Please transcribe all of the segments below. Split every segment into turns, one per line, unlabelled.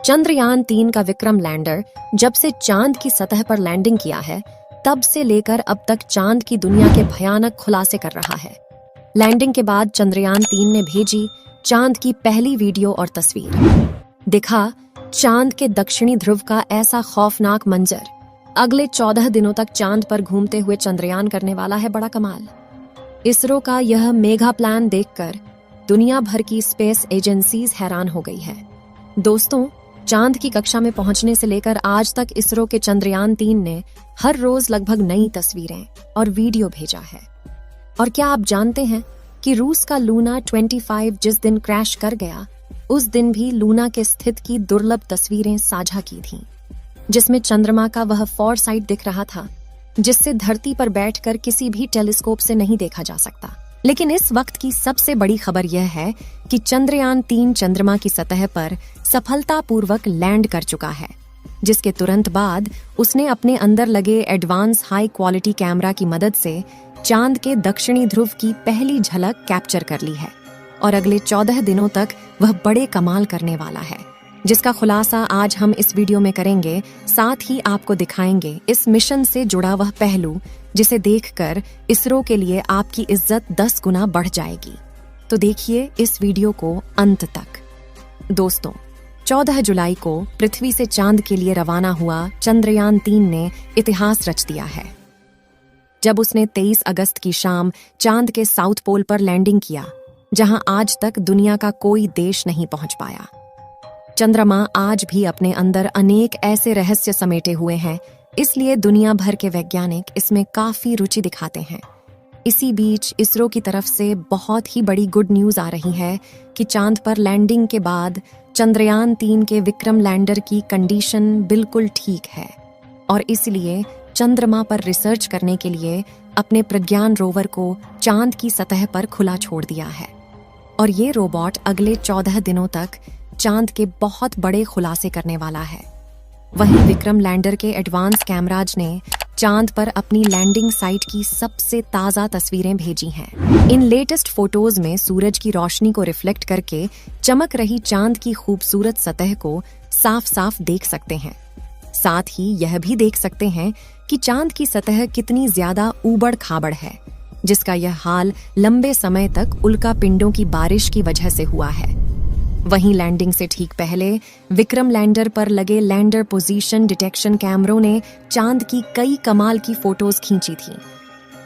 चंद्रयान-3 का विक्रम लैंडर जब से चांद की सतह पर लैंडिंग किया है, तब से लेकर अब तक चांद की दुनिया के भयानक खुलासे कर रहा है। लैंडिंग के बाद चंद्रयान-3 ने भेजी चांद की पहली वीडियो और तस्वीर। दिखा चांद के दक्षिणी ध्रुव का ऐसा खौफनाक मंजर। अगले 14 दिनों तक चांद पर घूमते हुए चंद्रयान करने वाला है बड़ा कमाल। इसरो का यह मेगा प्लान देखकर दुनिया भर की स्पेस एजेंसीज हैरान हो गई है। दोस्तों, चांद की कक्षा में पहुंचने से लेकर आज तक इसरो के चंद्रयान-3 ने हर रोज लगभग नई तस्वीरें और वीडियो भेजा है। और क्या आप जानते हैं कि रूस का लूना 25 जिस दिन क्रैश कर गया, उस दिन भी लूना के स्थित की दुर्लभ तस्वीरें साझा की थीं, जिसमें चंद्रमा का वह फॉरसाइट दिख रहा था जिससे धरती पर बैठकर किसी भी टेलीस्कोप से नहीं देखा जा सकता। लेकिन इस वक्त की सबसे बड़ी खबर यह है कि चंद्रयान-3 चंद्रमा की सतह पर सफलतापूर्वक लैंड कर चुका है, जिसके तुरंत बाद उसने अपने अंदर लगे एडवांस हाई क्वालिटी कैमरा की मदद से चांद के दक्षिणी ध्रुव की पहली झलक कैप्चर कर ली है। और अगले 14 दिनों तक वह बड़े कमाल करने वाला है, जिसका खुलासा आज हम इस वीडियो में करेंगे। साथ ही आपको दिखाएंगे इस मिशन से जुड़ा वह पहलू जिसे देखकर इसरो के लिए आपकी इज्जत 10 गुना बढ़ जाएगी। तो देखिए इस वीडियो को अंत तक। दोस्तों, 14 जुलाई को पृथ्वी से चांद के लिए रवाना हुआ चंद्रयान-3 ने इतिहास रच दिया है, जब उसने 23 अगस्त की शाम चांद के साउथ पोल पर लैंडिंग किया, जहां आज तक दुनिया का कोई देश नहीं पहुंच पाया। चंद्रमा आज भी अपने अंदर अनेक ऐसे रहस्य समेटे हुए हैं, इसलिए दुनिया भर के वैज्ञानिक इसमें काफी रुचि दिखाते हैं। इसी बीच इसरो की तरफ से बहुत ही बड़ी गुड न्यूज आ रही है कि चांद पर लैंडिंग के बाद चंद्रयान-3 के विक्रम लैंडर की कंडीशन बिल्कुल ठीक है और इसलिए चंद्रमा पर रिसर्च करने के लिए अपने प्रज्ञान रोवर को चांद की सतह पर खुला छोड़ दिया है। और ये रोबोट अगले 14 दिनों तक चांद के बहुत बड़े खुलासे करने वाला है। वहीं विक्रम लैंडर के एडवांस कैमराज ने चांद पर अपनी लैंडिंग साइट की सबसे ताज़ा तस्वीरें भेजी हैं। इन लेटेस्ट फोटोज में सूरज की रोशनी को रिफ्लेक्ट करके चमक रही चांद की खूबसूरत सतह को साफ साफ देख सकते हैं। साथ ही यह भी देख सकते हैं कि चांद की सतह कितनी ज्यादा ऊबड़ खाबड़ है, जिसका यह हाल लंबे समय तक उल्का पिंडों की बारिश की वजह से हुआ है। वहीं लैंडिंग से ठीक पहले विक्रम लैंडर पर लगे लैंडर पोजीशन डिटेक्शन कैमरों ने चांद की कई कमाल की फोटोज खींची थी।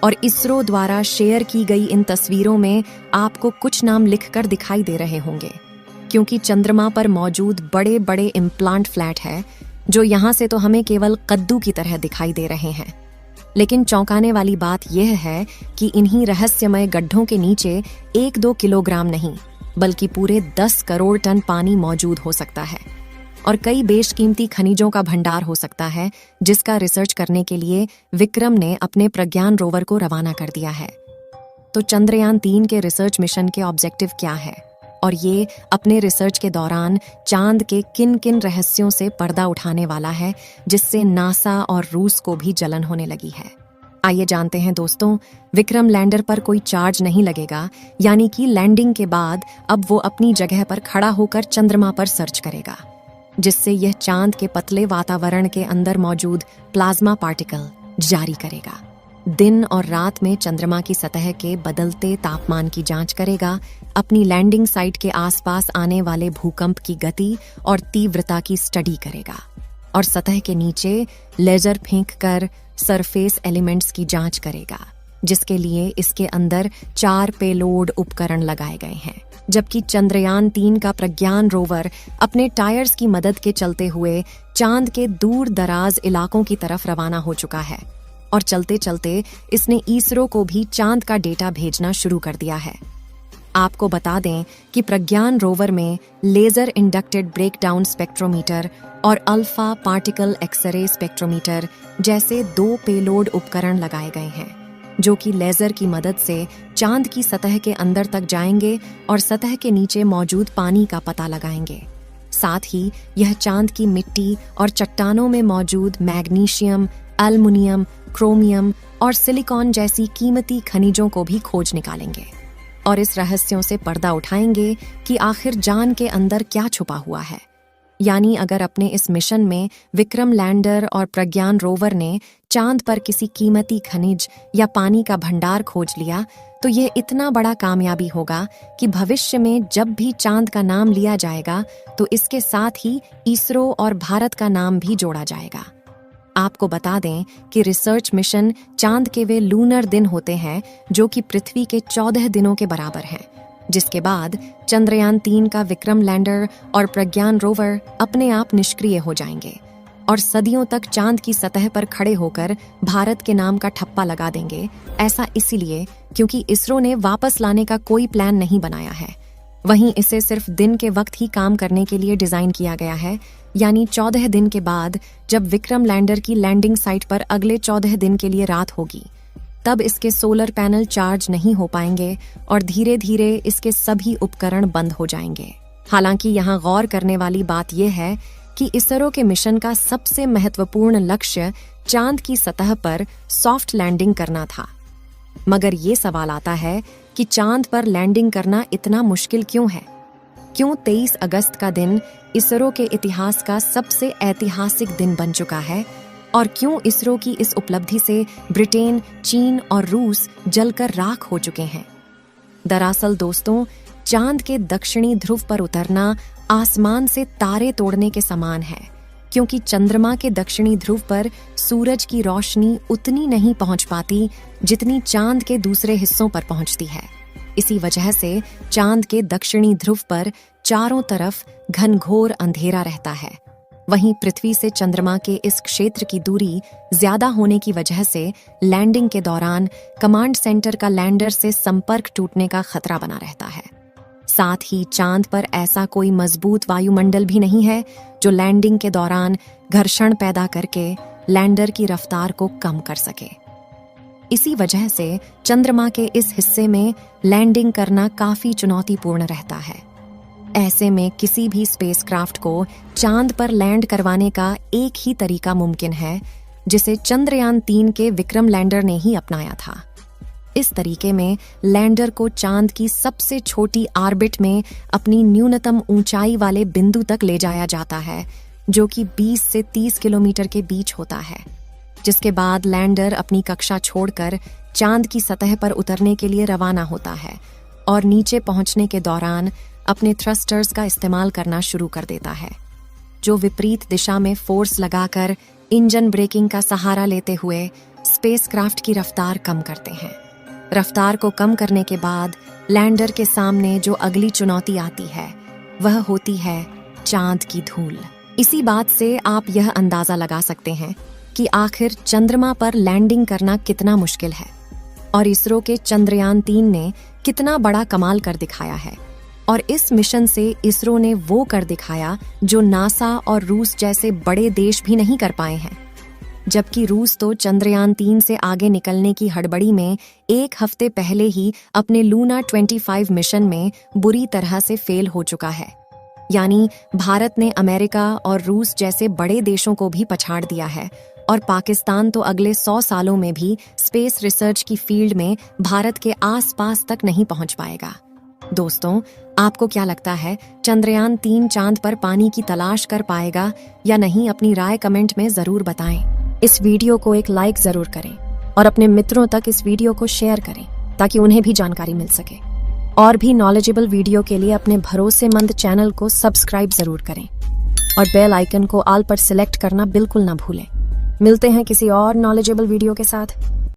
और इसरो द्वारा शेयर की गई इन तस्वीरों में आपको कुछ नाम लिखकर दिखाई दे रहे होंगे, क्योंकि चंद्रमा पर मौजूद बड़े बड़े इम्प्लांट फ्लैट है, जो यहाँ से तो हमें केवल कद्दू की तरह दिखाई दे रहे हैं। लेकिन चौंकाने वाली बात यह है कि इन्हीं रहस्यमय गड्ढों के नीचे 1-2 किलोग्राम नहीं, बल्कि पूरे 10 करोड़ टन पानी मौजूद हो सकता है और कई बेशकीमती खनिजों का भंडार हो सकता है, जिसका रिसर्च करने के लिए विक्रम ने अपने प्रज्ञान रोवर को रवाना कर दिया है। तो चंद्रयान-3 के रिसर्च मिशन के ऑब्जेक्टिव क्या है और ये अपने रिसर्च के दौरान चांद के किन किन रहस्यों से पर्दा उठाने वाला है, जिससे नासा और रूस को भी जलन होने लगी है। आइए जानते हैं दोस्तों। विक्रम लैंडर पर कोई चार्ज नहीं लगेगा, यानी कि लैंडिंग के बाद अब वो अपनी जगह पर खड़ा होकर चंद्रमा पर सर्च करेगा, जिससे यह चांद के पतले वातावरण के अंदर मौजूद प्लाज्मा पार्टिकल जारी करेगा। दिन और रात में चंद्रमा की सतह के बदलते तापमान की जांच करेगा, अपनी लैंडिंग साइट के आसपास आने वाले भूकंप की गति और तीव्रता की स्टडी करेगा और सतह के नीचे लेजर फेंक कर सरफेस एलिमेंट्स की जांच करेगा, जिसके लिए इसके अंदर 4 पेलोड उपकरण लगाए गए हैं। जबकि चंद्रयान-3 का प्रज्ञान रोवर अपने टायर्स की मदद के चलते हुए चांद के दूर दराज इलाकों की तरफ रवाना हो चुका है और चलते चलते इसने इसरो को भी चांद का डेटा भेजना शुरू कर दिया है। आपको बता दें कि प्रज्ञान रोवर में लेजर इंडक्टेड ब्रेकडाउन स्पेक्ट्रोमीटर और अल्फा पार्टिकल एक्सरे स्पेक्ट्रोमीटर जैसे 2 पेलोड उपकरण लगाए गए हैं, जो कि लेजर की मदद से चांद की सतह के अंदर तक जाएंगे और सतह के नीचे मौजूद पानी का पता लगाएंगे। साथ ही यह चांद की मिट्टी और चट्टानों में मौजूद मैग्नीशियम, एल्युमिनियम, क्रोमियम और सिलिकॉन जैसी कीमती खनिजों को भी खोज निकालेंगे और इस रहस्यों से पर्दा उठाएंगे कि आखिर जान के अंदर क्या छुपा हुआ है। यानी अगर अपने इस मिशन में विक्रम लैंडर और प्रज्ञान रोवर ने चांद पर किसी कीमती खनिज या पानी का भंडार खोज लिया तो यह इतना बड़ा कामयाबी होगा कि भविष्य में जब भी चांद का नाम लिया जाएगा तो इसके साथ ही इसरो और भारत का नाम भी जोड़ा जाएगा। आपको बता दें कि रिसर्च मिशन चांद के वे लूनर दिन होते हैं जो कि पृथ्वी के 14 दिनों के बराबर हैं, जिसके बाद चंद्रयान 3 का विक्रम लैंडर और प्रज्ञान रोवर अपने आप निष्क्रिय हो जाएंगे और सदियों तक चांद की सतह पर खड़े होकर भारत के नाम का ठप्पा लगा देंगे। ऐसा इसीलिए क्योंकि इसरो ने वापस लाने का कोई प्लान नहीं बनाया है। वहीं इसे सिर्फ दिन के वक्त ही काम करने के लिए डिजाइन किया गया है, यानी 14 दिन के बाद जब विक्रम लैंडर की लैंडिंग साइट पर अगले 14 दिन के लिए रात होगी तब इसके सोलर पैनल चार्ज नहीं हो पाएंगे और धीरे धीरे इसके सभी उपकरण बंद हो जाएंगे। हालांकि यहाँ गौर करने वाली बात यह है कि इसरो के मिशन का सबसे महत्वपूर्ण लक्ष्य चांद की सतह पर सॉफ्ट लैंडिंग करना था। मगर ये सवाल आता है कि चांद पर लैंडिंग करना इतना मुश्किल क्यों है? क्यों 23 अगस्त का दिन इसरो के इतिहास का सबसे ऐतिहासिक दिन बन चुका है? और क्यों इसरो की इस उपलब्धि से ब्रिटेन, चीन और रूस जलकर राख हो चुके हैं? दरअसल दोस्तों, चांद के दक्षिणी ध्रुव पर उतरना आसमान से तारे तोड़ने के समान है, क्योंकि चंद्रमा के दक्षिणी ध्रुव पर सूरज की रोशनी उतनी नहीं पहुंच पाती जितनी चांद के दूसरे हिस्सों पर पहुंचती है। इसी वजह से चांद के दक्षिणी ध्रुव पर चारों तरफ घनघोर अंधेरा रहता है। वहीं पृथ्वी से चंद्रमा के इस क्षेत्र की दूरी ज्यादा होने की वजह से लैंडिंग के दौरान कमांड सेंटर का लैंडर से संपर्क टूटने का खतरा बना रहता है। साथ ही चांद पर ऐसा कोई मजबूत वायुमंडल भी नहीं है जो लैंडिंग के दौरान घर्षण पैदा करके लैंडर की रफ्तार को कम कर सके। इसी वजह से चंद्रमा के इस हिस्से में लैंडिंग करना काफी चुनौतीपूर्ण रहता है। ऐसे में किसी भी स्पेसक्राफ्ट को चांद पर लैंड करवाने का एक ही तरीका मुमकिन है, जिसे चंद्रयान 3 के विक्रम लैंडर ने ही अपनाया था। इस तरीके में लैंडर को चांद की सबसे छोटी ऑर्बिट में अपनी न्यूनतम ऊंचाई वाले बिंदु तक ले जाया जाता है, जो कि 20 से 30 किलोमीटर के बीच होता है, जिसके बाद लैंडर अपनी कक्षा छोड़कर चांद की सतह पर उतरने के लिए रवाना होता है और नीचे पहुंचने के दौरान अपने थ्रस्टर्स का इस्तेमाल करना शुरू कर देता है, जो विपरीत दिशा में फोर्स लगाकर इंजन ब्रेकिंग का सहारा लेते हुए स्पेसक्राफ्ट की रफ्तार कम करते हैं। रफ्तार को कम करने के बाद लैंडर के सामने जो अगली चुनौती आती है वह होती है चांद की धूल। इसी बात से आप यह अंदाजा लगा सकते हैं कि आखिर चंद्रमा पर लैंडिंग करना कितना मुश्किल है और इसरो के चंद्रयान 3 ने कितना बड़ा कमाल कर दिखाया है। और इस मिशन से इसरो ने वो कर दिखाया जो नासा और रूस जैसे बड़े देश भी नहीं कर पाए हैं। जबकि रूस तो चंद्रयान 3 से आगे निकलने की हड़बड़ी में एक हफ्ते पहले ही अपने लूना 25 मिशन में बुरी तरह से फेल हो चुका है। यानी भारत ने अमेरिका और रूस जैसे बड़े देशों को भी पछाड़ दिया है और पाकिस्तान तो अगले 100 सालों में भी स्पेस रिसर्च की फील्ड में भारत के आसपास तक नहीं पहुंच पाएगा। दोस्तों, आपको क्या लगता है, चंद्रयान 3 चांद पर पानी की तलाश कर पाएगा या नहीं? अपनी राय कमेंट में जरूर बताएं। इस वीडियो को एक लाइक जरूर करें और अपने मित्रों तक इस वीडियो को शेयर करें ताकि उन्हें भी जानकारी मिल सके। और भी नॉलेजेबल वीडियो के लिए अपने भरोसेमंद चैनल को सब्सक्राइब जरूर करें और बेल आइकन को ऑल पर सिलेक्ट करना बिल्कुल ना भूलें। मिलते हैं किसी और नॉलेजेबल वीडियो के साथ।